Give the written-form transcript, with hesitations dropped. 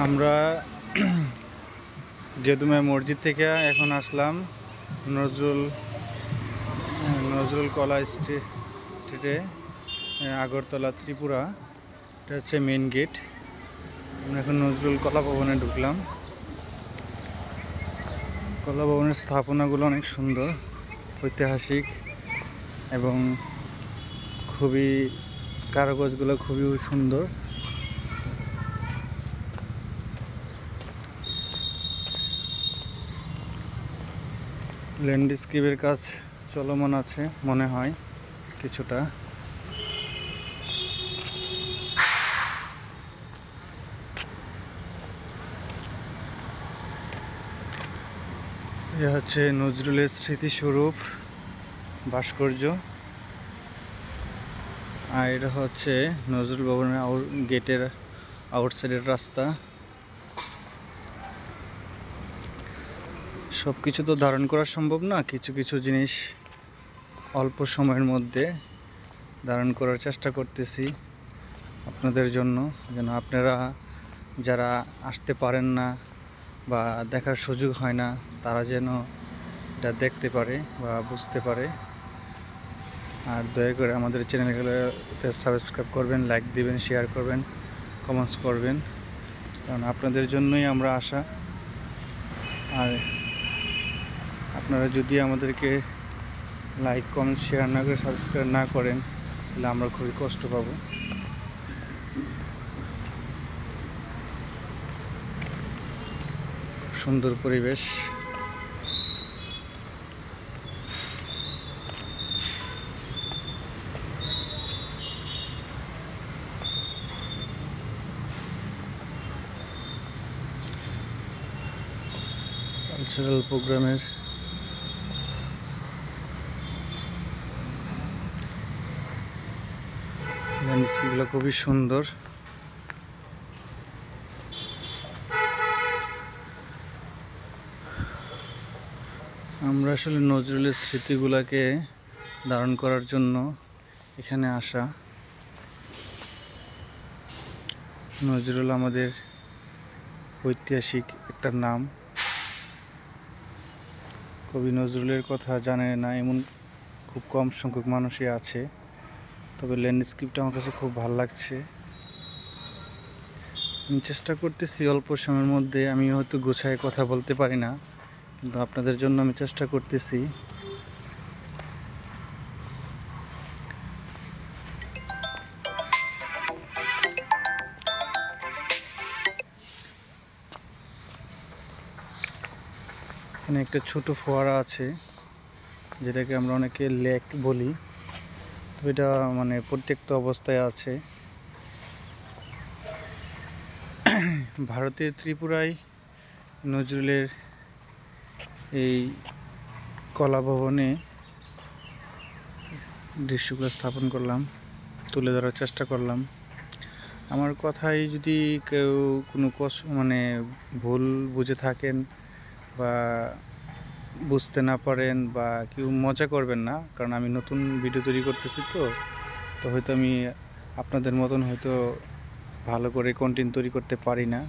আমরা গেদুমে মসজিদ থেকে এখন আসলাম নজরুল নজরুল কলা স্ট্রিটে, আগরতলা, ত্রিপুরা। এটা হচ্ছে মেন গেট। আমরা এখন নজরুল কলা ভবনে ঢুকলাম। কলা ভবনের স্থাপনাগুলো অনেক সুন্দর, ঐতিহাসিক এবং খুবই কারুকাজগুলো খুবই সুন্দর। ল্যান্ডস্কেপের কাজ চলমান আছে মনে হয় কিছুটা। এ হচ্ছে নজরুলের স্মৃতিস্বরূপ ভাস্কর্য, আর এটা হচ্ছে নজরুল ভবনের গেটের আউটসাইডের রাস্তা। সব কিছু তো ধারণ করা সম্ভব না, কিছু কিছু জিনিস অল্প সময়ের মধ্যে ধারণ করার চেষ্টা করতেছি আপনাদের জন্য, যেন আপনারা যারা আসতে পারেন না বা দেখার সুযোগ হয় না তারা যেন এটা দেখতে পারে বা বুঝতে পারে। আর দয়া করে আমাদের চ্যানেলগুলোতে সাবস্ক্রাইব করবেন, লাইক দিবেন, শেয়ার করবেন, কমেন্টস করবেন, কারণ আপনাদের জন্যই আমরা আসা। আর আপনারা যদি আমাদেরকে লাইক, কমেন্ট, শেয়ার না করে সাবস্ক্রাইব না করেন তাহলে আমরা খুবই কষ্ট পাব। সুন্দর পরিবেশ। কালচারাল প্রোগ্রামের ল্যান্ডস্কেপগুলো খুবই সুন্দর। আমরা আসলে নজরুলের স্মৃতিগুলোকে ধারণ করার জন্য এখানে আসা। নজরুল আমাদের ঐতিহাসিক একটা নাম। কবি নজরুলের কথা জানে না এমন খুব কম সংখ্যক মানুষই আছে, তবে ল্যান্ডস্কেপটা আমার কাছে খুব ভালো লাগছে। আমি চেষ্টা করতেছি অল্প সময়ের মধ্যে, আমি হয়তো গোছায় কথা বলতে পারি না, কিন্তু আপনাদের জন্য আমি চেষ্টা করতেছি। এখানে একটা ছোট ফোয়ারা আছে, যেটাকে আমরা অনেকে লেক বলি, তো এটা মানে পরিত্যক্ত অবস্থায় আছে। ভারতের ত্রিপুরায় নজরুলের এই কলা ভবনে দৃশ্যগুলো স্থাপন করলাম, তুলে ধরার চেষ্টা করলাম। আমার কথায় যদি কেউ কোনো মানে ভুল বুঝে থাকেন বা বুঝতে না পারেন বা কেউ মজা করবেন না, কারণ আমি নতুন ভিডিও তৈরি করতেছি, তো হয়তো আমি আপনাদের মতন হয়তো ভালো করে কন্টেন্ট তৈরি করতে পারি না।